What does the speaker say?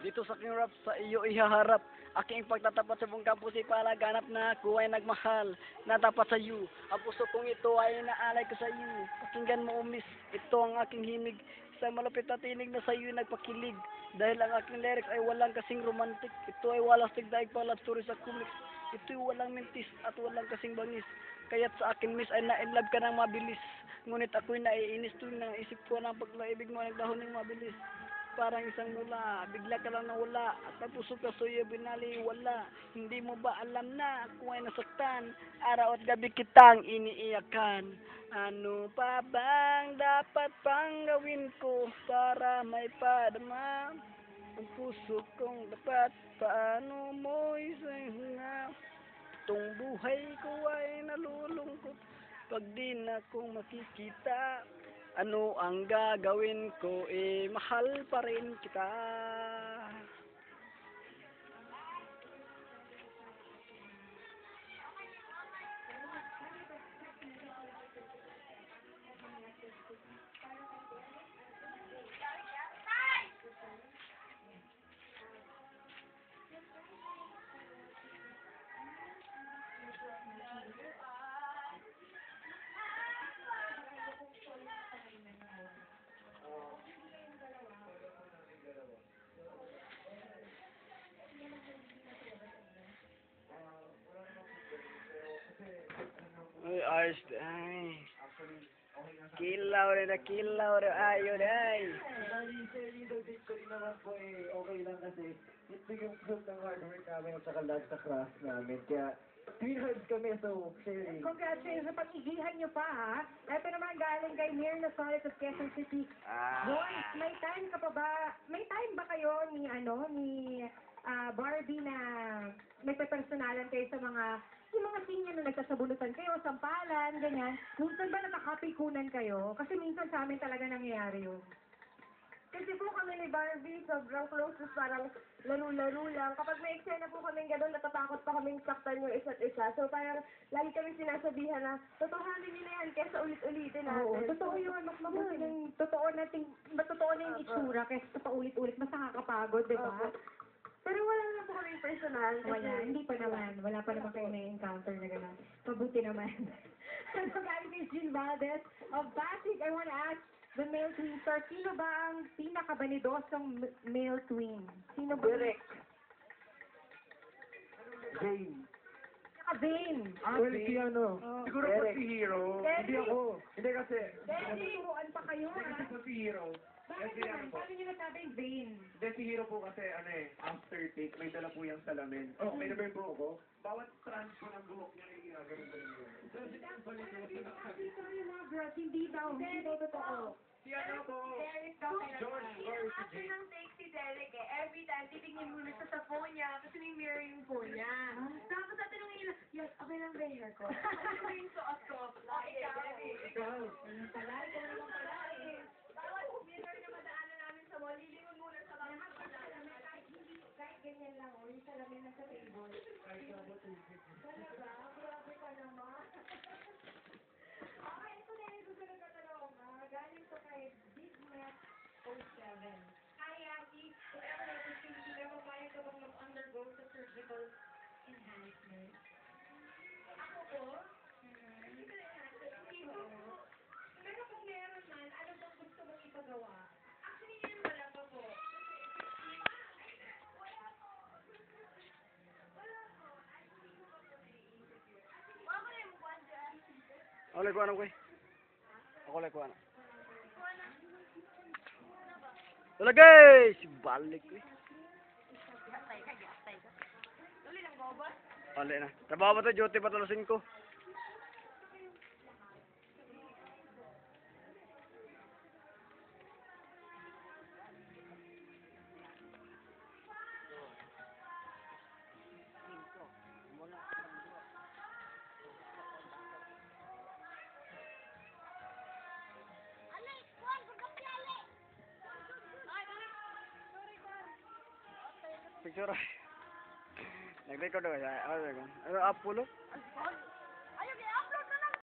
Dito sa aking rap, sa iyo ihaharap. Aking pagtatapat sa buong campus ay palaganap na ako ay nagmahal. Natapat sa iyo. Ang puso kong ito ay naalay ko sa iyo. Pakinggan mo, miss. Ito ang aking himig. Sa malapit na tinig na sa iyo nagpakilig. Dahil ang aking lyrics ay walang kasing romantic. Ito ay walang stigdaig pa love story sa comics. Ito ay walang mintis at walang kasing bangis. Kaya't sa akin, miss, ay na-inlove ka ng mabilis. Ngunit ako'y naiinis tuwing nang isip ko ng paglaibig mo ay naglahon ng mabilis. Parang isang mula, bigla ka lang nawala. At ang puso ka sa'yo binaliwala. Hindi mo ba alam na ako ay nasaktan? Araw at gabi kitang iniiyakan. Ano pa bang dapat pang gawin ko para may padama ang puso kong dapat? Paano mo isang itong buhay ko ay nalulungkot pag di na kong makikita. Ano ang gagawin ko, mahal pa rin kita. Ay, ayos, ay. Kilaw rin na, ayun, ay. Sir, yung date ko rin naman po okay lang kasi ito yung proof ng hard work namin at saka love sa craft namin. Kaya, twin hearts kami, so, sharing. Congratulations sa pag-igihan niyo pa, ha? Ito naman galing kay Mir na Solid of Quezon City. Boys, may time ka pa ba? May time ba kayo ni, Barbie na nagpe-personalan kayo sa yung mga scene na nagsasabunutan kayo, sampalan, ganyan. Minsan ba nakakapikunan kayo? Kasi minsan sa amin talaga nangyayari yun. Kasi po kami ni Barbie, sobrang close, parang laro-laro lang. Kapag may eksena po kami gano'n, natatakot pa kaming saktan yung isa't isa. So parang lagi kami sinasabihan na, totohanin nyo na yan, kesa ulit-ulitin natin. Oo, totoo yun. Mas mabuti ng totoo na yung itsura, kesa sa paulit-ulit, mas nakakapagod, di ba? Pero wala na po kaming personal. Wala, hindi pa naman. Wala pa naman kayo na-encounter na gano'n. Mabuti naman. So galing kay Jean Valdez of Pasig, I want to ask, the male twin star, sino ba ang pinakabanidosong male twin? Sino ba? Derek. Zane. Vane. Well, si ano? Siguro po si Hero. Derek. Hindi ako. Hindi kasi. Dahil turuan pa kayo, Hindi ha? kasi po si Hero. Bakit naman? Paano nyo nasabing Vane? Hindi si Hero po kasi after take, may dala po yung salamin. Oh, may number po ako. Bawat strands po ng buhok niya ay ginagano ko yun. Sorry mga girls, hindi daw totoo. Si ano po? George or si Jane. Ng take si Derek every time titignan muna siya sa phone niya kasi may mirror yung phone niya. Tapos sa tinongin nila, yes, okay lang ba yung hair ko? Ano yung suot ko? Ikaw. Bawat mirror na madaanan namin sa mall, lilingon muna sa mga Kahit ganyan lang, yung salamin na sa table. Talaga? Grabe ka naman. Okay, ito na yung susunod na tanong. Galing to kay Big Mac 07. Hi, Abby. If ever opportunity, never mind ka bang mag-undergo sa surgical enhancement? Ako po, hindi ko na Pero kung meron man, ano bang gusto mong ipagawa? actually, yun wala pa po. Ako lang kuha ko eh. Ako lang kuha na. Talagay! Si balik eh. Balik na. Trabaho ba ito? Duty pa tulasin ko. Picture ay. Nag-record ako siya. Ano, Apollo?